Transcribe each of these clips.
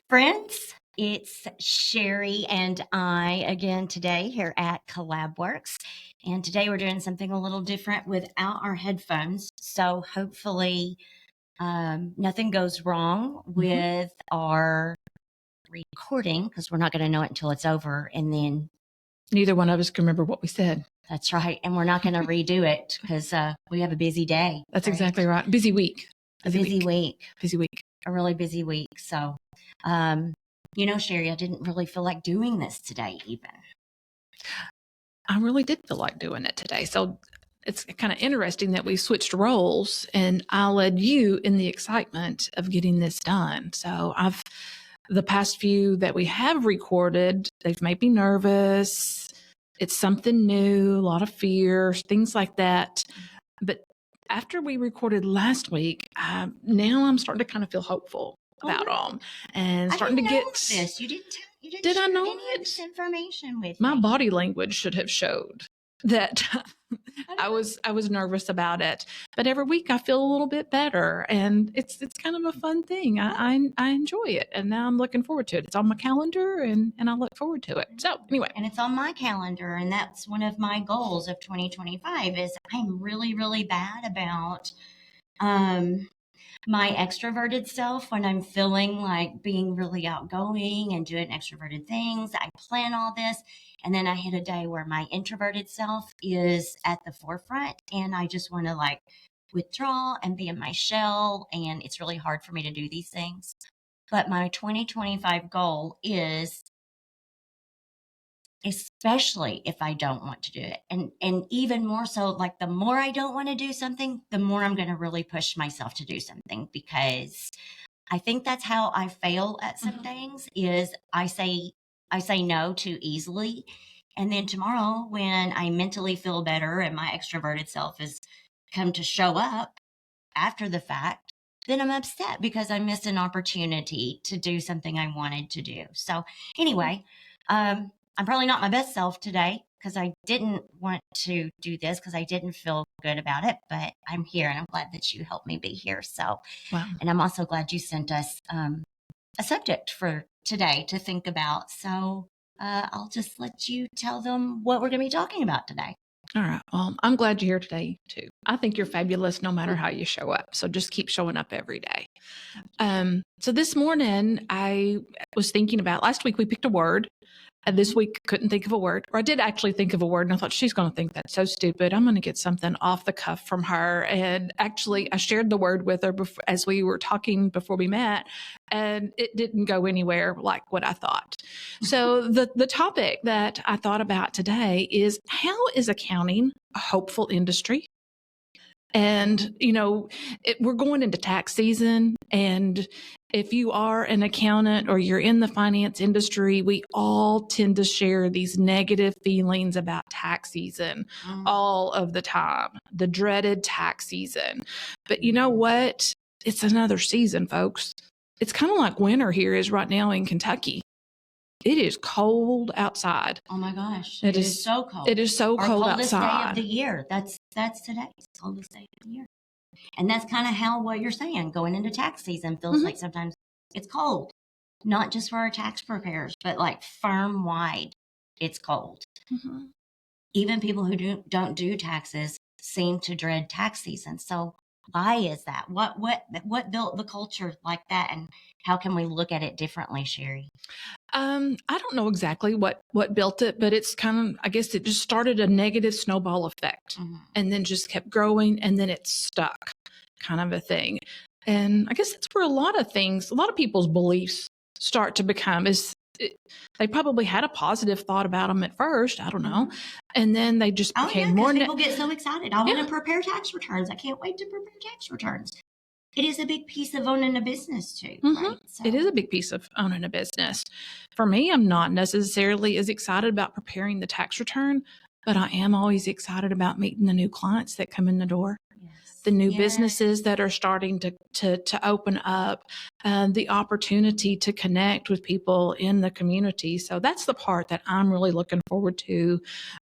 Friends, it's Sherry and I again today here at Collab-Works. And today we're doing something a little different without our headphones. So hopefully nothing goes wrong with our recording because we're not going to know it until it's over. And then neither one of us can remember what we said. that's right. And we're not going to redo it because we have a busy day. That's right? Exactly right. Busy week. Busy week. Busy week. A really busy week. So, Sherry, I didn't really feel like doing this today even. I really did feel like doing it today. So it's kind of interesting that we switched roles and I led you in the excitement of getting this done. So the past few that we have recorded, they've made me nervous. It's something new, a lot of fear, things like that. But after we recorded last week, now I'm starting to kind of feel hopeful about them and starting to get this. You didn't did I know any of this information with my me. body language should have showed that I was nervous about it, but every week I feel a little bit better, and it's kind of a fun thing. I enjoy it, and now I'm looking forward to it. It's on my calendar, and I look forward to it. So anyway, and it's on my calendar, and that's one of my goals of 2025. Is I'm really, really bad about my extroverted self when I'm feeling like being really outgoing and doing extroverted things. I plan all this, and then I hit a day where my introverted self is at the forefront, and I just want to like withdraw and be in my shell, and it's really hard for me to do these things. But my 2025 goal is, especially if I don't want to do it, and even more so, like the more I don't want to do something, the more I'm going to really push myself to do something, because I think that's how I fail at some things is I say no too easily. And then tomorrow when I mentally feel better and my extroverted self has come to show up after the fact, then I'm upset because I missed an opportunity to do something I wanted to do. So anyway, I'm probably not my best self today because I didn't want to do this because I didn't feel good about it, but I'm here and I'm glad that you helped me be here. So, wow. And I'm also glad you sent us a subject for today to think about. So I'll just let you tell them what we're going to be talking about today. All right. Well, I'm glad you're here today, too. I think you're fabulous no matter how you show up. So just keep showing up every day. So this morning, I was thinking about last week we picked a word. And this week, couldn't think of a word. Or I did actually think of a word, and I thought, she's going to think that's so stupid. I'm going to get something off the cuff from her. And actually, I shared the word with her as we were talking before we met, and it didn't go anywhere like what I thought. So the topic that I thought about today is, how is accounting a hopeful industry? And, we're going into tax season. And if you are an accountant or you're in the finance industry, we all tend to share these negative feelings about tax season all of the time, the dreaded tax season. But you know what? It's another season, folks. It's kind of like winter here is right now in Kentucky. It is cold outside. Oh my gosh. It is so cold. It is so cold outside. Our coldest day of the year. That's today. It's the coldest day of the year. And that's kind of how what you're saying, going into tax season feels like sometimes it's cold. Not just for our tax preparers, but like firm wide, it's cold. Even people who don't do taxes seem to dread tax season. So why is that? What built the culture like that, and how can we look at it differently, Sherry? I don't know exactly what built it, but it's kind of, I guess it just started a negative snowball effect and then just kept growing, and then it stuck, kind of a thing. And I guess that's where a lot of people's beliefs start to become they probably had a positive thought about them at first. I don't know. And then they just became more. People get so excited. I want to prepare tax returns. I can't wait to prepare tax returns. It is a big piece of owning a business too. Right? So. It is a big piece of owning a business. For me, I'm not necessarily as excited about preparing the tax return, but I am always excited about meeting the new clients that come in the door. the new Yes. businesses that are starting to open up, the opportunity to connect with people in the community. So that's the part that I'm really looking forward to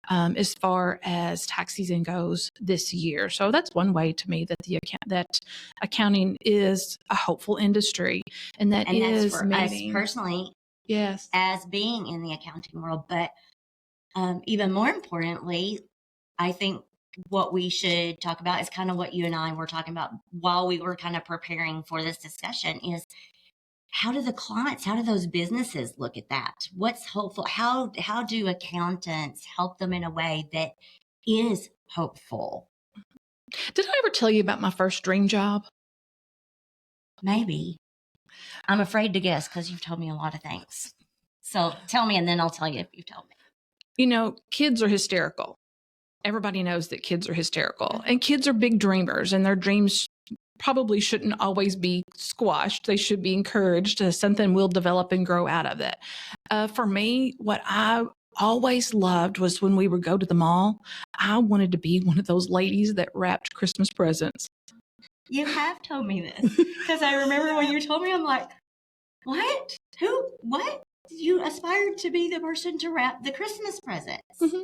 as far as tax season goes this year. So that's one way to me that accounting is a hopeful industry, and that And that's is for us meeting. personally Yes. as being in the accounting world. But even more importantly, I think what we should talk about is kind of what you and I were talking about while we were kind of preparing for this discussion is how do the clients, how do those businesses look at that? What's hopeful? How do accountants help them in a way that is hopeful? Did I ever tell you about my first dream job? Maybe. I'm afraid to guess because you've told me a lot of things. So tell me, and then I'll tell you if you've told me. You know, kids are hysterical. Everybody knows that kids are hysterical, and kids are big dreamers, and their dreams probably shouldn't always be squashed. They should be encouraged. Something will develop and grow out of it. For me, what I always loved was when we would go to the mall, I wanted to be one of those ladies that wrapped Christmas presents. You have told me this because I remember when you told me, I'm like, what? Who? What? You aspired to be the person to wrap the Christmas presents. Mm-hmm.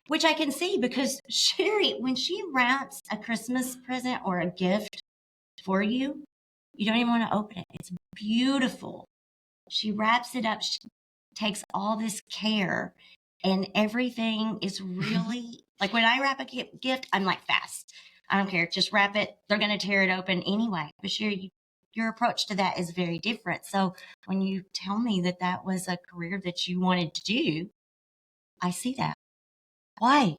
Which I can see because Sherry, when she wraps a Christmas present or a gift for you, you don't even want to open it. It's beautiful. She wraps it up. She takes all this care, and everything is really like when I wrap a gift, I'm like fast. I don't care. Just wrap it. They're going to tear it open anyway. But Sherry, your approach to that is very different. So when you tell me that that was a career that you wanted to do, I see that. Why?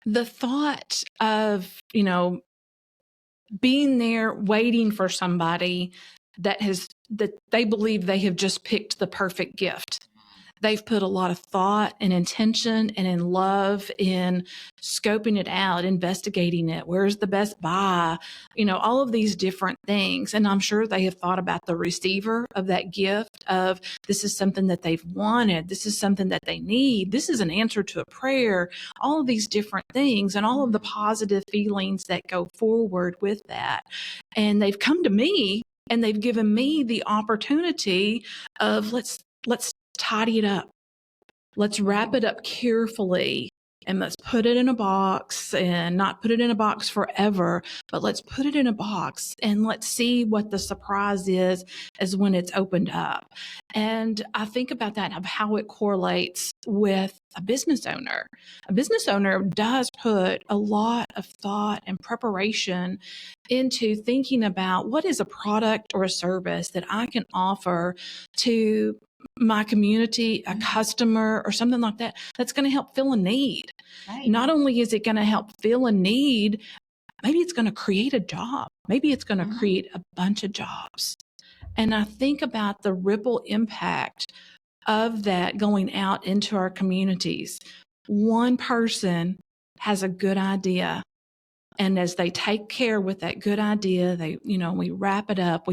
The thought of, being there waiting for somebody that they believe they have just picked the perfect gift. They've put a lot of thought and intention and in love in scoping it out, investigating it. Where's the best buy? All of these different things. And I'm sure they have thought about the receiver of that gift of this is something that they've wanted. This is something that they need. This is an answer to a prayer. All of these different things and all of the positive feelings that go forward with that. And they've come to me and they've given me the opportunity of let's tidy it up. Let's wrap it up carefully and let's put it in a box and not put it in a box forever, but let's put it in a box and let's see what the surprise is as when it's opened up. And I think about that of how it correlates with a business owner. A business owner does put a lot of thought and preparation into thinking about what is a product or a service that I can offer to my community, a customer, or something like that, that's going to help fill a need. Right. Not only is it going to help fill a need, maybe it's going to create a job. Maybe it's going to create a bunch of jobs. And I think about the ripple impact of that going out into our communities. One person has a good idea. And as they take care with that good idea, we wrap it up.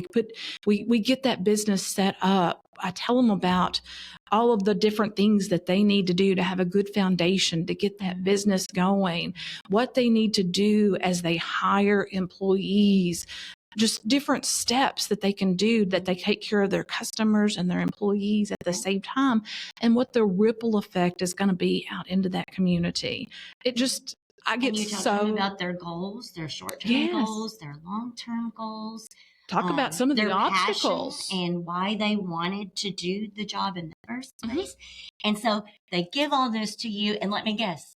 We get that business set up. I tell them about all of the different things that they need to do to have a good foundation to get that business going, what they need to do as they hire employees, just different steps that they can do that they take care of their customers and their employees at the same time, and what the ripple effect is going to be out into that community. I get and you talk to them about their goals, their short-term goals, their long-term goals. Talk about some of the obstacles and why they wanted to do the job in the first place. And so they give all this to you, and let me guess,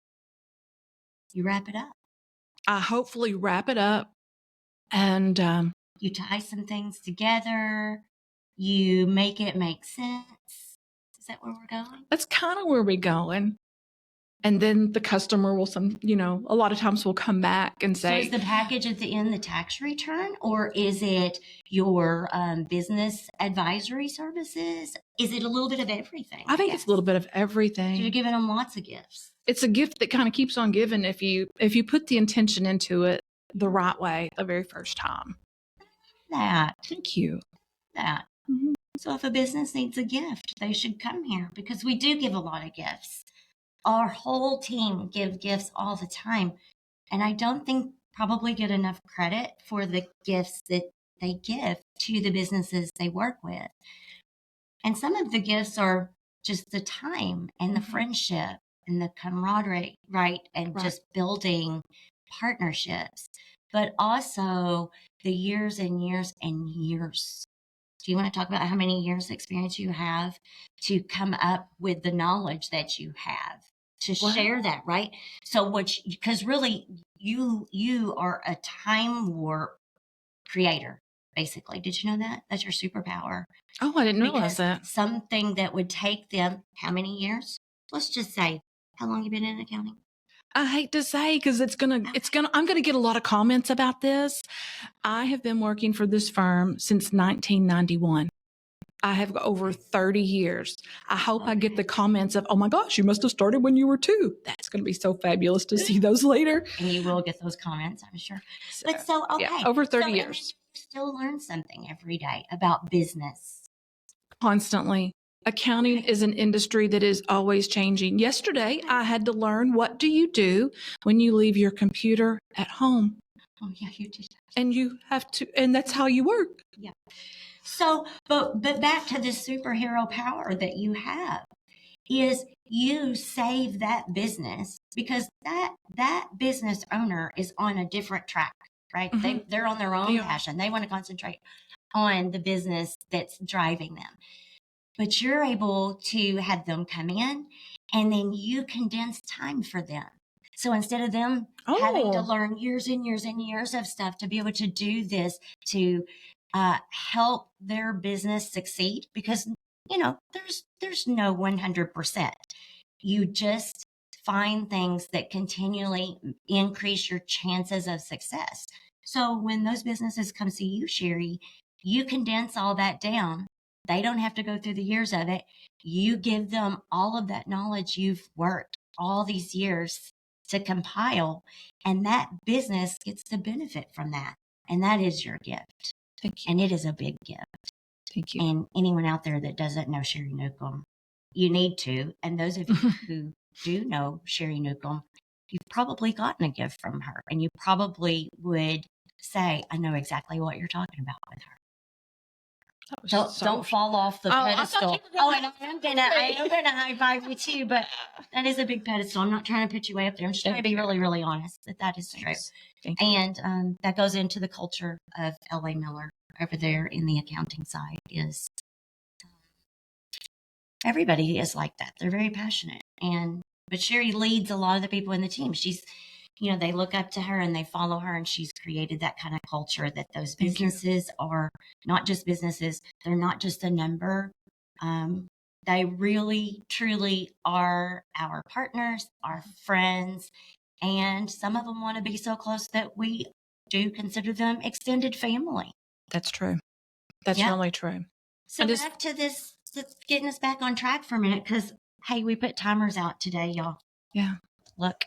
you wrap it up. I hopefully wrap it up, and you tie some things together. You make it make sense. Is that where we're going? That's kind of where we're going. And then the customer will a lot of times will come back and say. So is the package at the end the tax return, or is it your business advisory services? Is it a little bit of everything? I think it's a little bit of everything. So you're giving them lots of gifts. It's a gift that kind of keeps on giving if you put the intention into it the right way the very first time. Thank you. So if a business needs a gift, they should come here because we do give a lot of gifts. Our whole team give gifts all the time. And I don't think probably get enough credit for the gifts that they give to the businesses they work with. And some of the gifts are just the time and the friendship and the camaraderie, right? And just building partnerships, but also the years and years and years. Do you want to talk about how many years experience you have to come up with the knowledge that you have to share that, right? So because really you are a time warp creator, basically. Did you know that? That's your superpower. Oh, I didn't realize that. Something that would take them how many years? Let's just say, how long you been in accounting? I hate to say, because I'm gonna get a lot of comments about this. I have been working for this firm since 1991. I have over 30 years. I hope I get the comments of, oh my gosh, you must have started when you were 2. That's going to be so fabulous to see those later. And you will get those comments, I'm sure. Okay. Yeah, over 30 years. You still learn something every day about business. Constantly. Accounting is an industry that is always changing. Yesterday, I had to learn, what do you do when you leave your computer at home? Oh, yeah, you did. And you have to, and that's how you work. Yeah. So, but back to this superhero power that you have is you save that business, because that business owner is on a different track, right? They're on their own passion. They want to concentrate on the business that's driving them. But you're able to have them come in, and then you condense time for them. So instead of them having to learn years and years and years of stuff to be able to do this, to help their business succeed, because there's no 100%. You just find things that continually increase your chances of success. So when those businesses come see you, Sherry, you condense all that down. They don't have to go through the years of it. You give them all of that knowledge you've worked all these years to compile, and that business gets the benefit from that. And that is your gift. Thank you. And it is a big gift. Thank you. And anyone out there that doesn't know Sherry Newcomb, you need to. And those of you who do know Sherry Newcomb, you've probably gotten a gift from her, and you probably would say, I know exactly what you're talking about with her. Don't fall off the pedestal. And I am gonna high five you too, but that is a big pedestal. I'm not trying to put you way up there. I'm just trying to be really, really honest that is true. And that goes into the culture of L.A. Miller over there in the accounting side. Is everybody is like that. They're very passionate, but Sherry leads a lot of the people in the team. She's, they look up to her and they follow her, and she's created that kind of culture that those businesses are not just businesses. They're not just a number. They really, truly are our partners, our friends, and some of them want to be so close that we do consider them extended family. That's true. That's really true. So back to this, getting us back on track for a minute, because, hey, we put timers out today, y'all. Yeah. Look.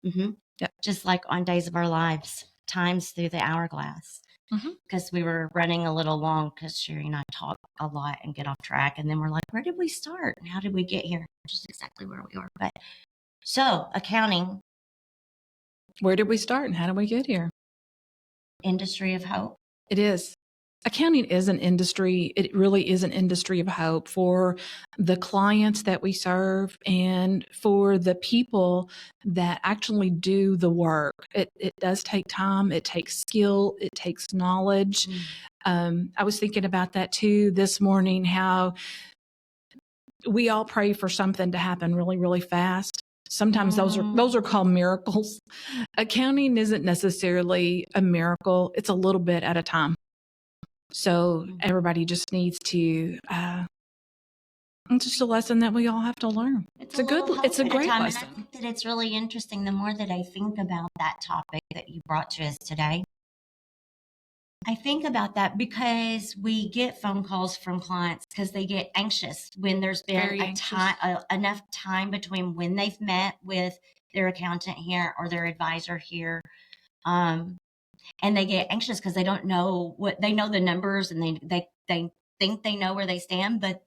Yeah. Just like on Days of Our Lives, times through the hourglass. Because we were running a little long, because Sherry and I talk a lot and get off track. And then we're like, where did we start? And how did we get here? Which is exactly where we are. But so accounting. Where did we start and how did we get here? Industry of hope. It is. Accounting is an industry. It really is an industry of hope for the clients that we serve and for the people that actually do the work. It does take time. It takes skill. It takes knowledge. I was thinking about that too this morning, how we all pray for something to happen really, really fast. Sometimes those are called miracles. Accounting isn't necessarily a miracle. It's a little bit at a time. So everybody just needs to, it's just a lesson that we all have to learn. It's a great lesson. And I think that it's really interesting. The more that I think about that topic that you brought to us today, I think about that because we get phone calls from clients because they get anxious when there's been enough time between when they've met with their accountant here or their advisor here. And they get anxious because they don't know they know the numbers, and they think they know where they stand. But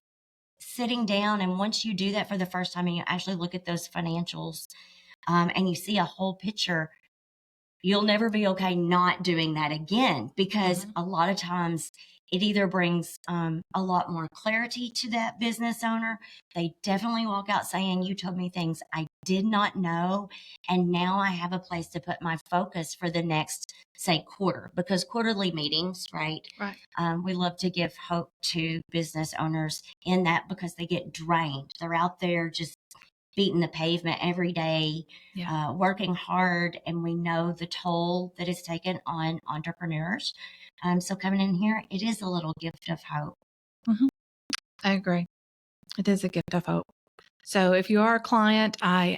sitting down, and once you do that for the first time and you actually look at those financials, and you see a whole picture, you'll never be okay not doing that again, because a lot of times it either brings a lot more clarity to that business owner. They definitely walk out saying, you told me things I did not know. And now I have a place to put my focus for the next, say, quarter, because quarterly meetings, right? Right. We love to give hope to business owners in that, because they get drained. They're out there just beating the pavement every day, working hard, and we know the toll that is taken on entrepreneurs. So coming in here, it is a little gift of hope. I agree. It is a gift of hope. So if you are a client, our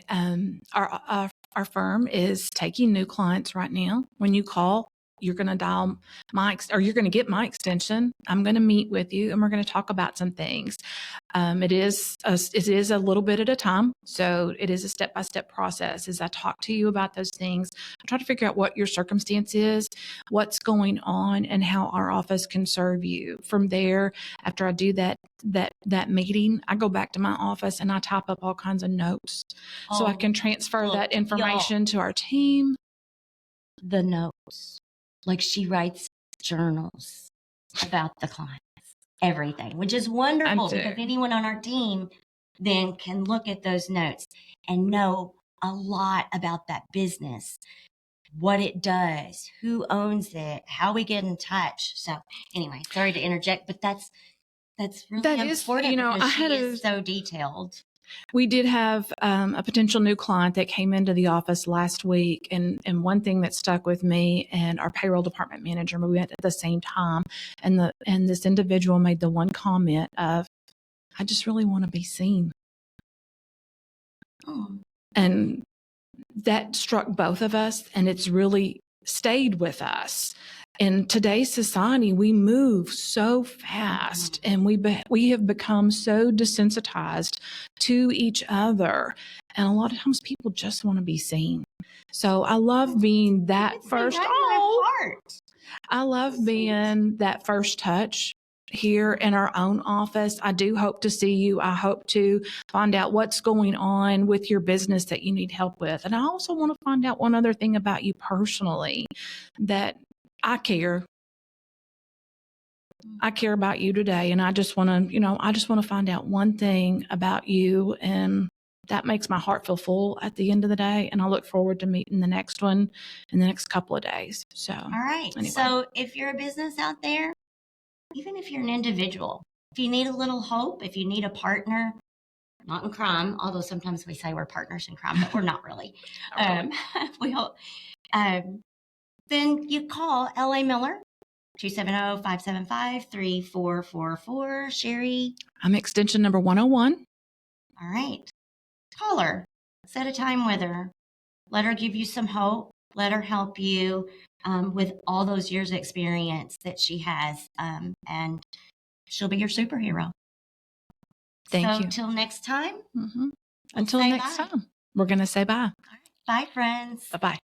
firm is taking new clients right now. When you call, you're going to dial you're going to get my extension. I'm going to meet with you, and we're going to talk about some things. It is a little bit at a time. So it is a step-by-step process. As I talk to you about those things, I try to figure out what your circumstance is, what's going on, and how our office can serve you. From there, after I do that meeting, I go back to my office and I type up all kinds of notes so I can transfer that information to our team. The notes, like she writes journals about the clients, everything, which is wonderful, because anyone on our team then can look at those notes and know a lot about that business, what it does, who owns it, how we get in touch. So anyway, sorry to interject, but that's really important, because she is so detailed. We did have a potential new client that came into the office last week, and one thing that stuck with me and our payroll department manager, we went at the same time, and this individual made the one comment of, "I just really want to be seen," and that struck both of us, and it's really stayed with us. In today's society, we move so fast, and we have become so desensitized to each other. And a lot of times people just want to be seen. So I love being that first. I love being that first touch here in our own office. I do hope to see you. I hope to find out what's going on with your business that you need help with. And I also want to find out one other thing about you personally, that I care. I care about you today, and I just want to, find out one thing about you, and that makes my heart feel full at the end of the day. And I look forward to meeting the next one in the next couple of days. So, all right. Anyway. So if you're a business out there, even if you're an individual, if you need a little hope, if you need a partner, not in crime, although sometimes we say we're partners in crime, but we're not really. We hope. Then you call L.A. Miller, 270-575-3444. Sherry? I'm extension number 101. All right. Call her. Set a time with her. Let her give you some hope. Let her help you with all those years of experience that she has. And she'll be your superhero. Thank you. Until next time. Until next time, we're going to say bye. All right. Bye, friends. Bye-bye.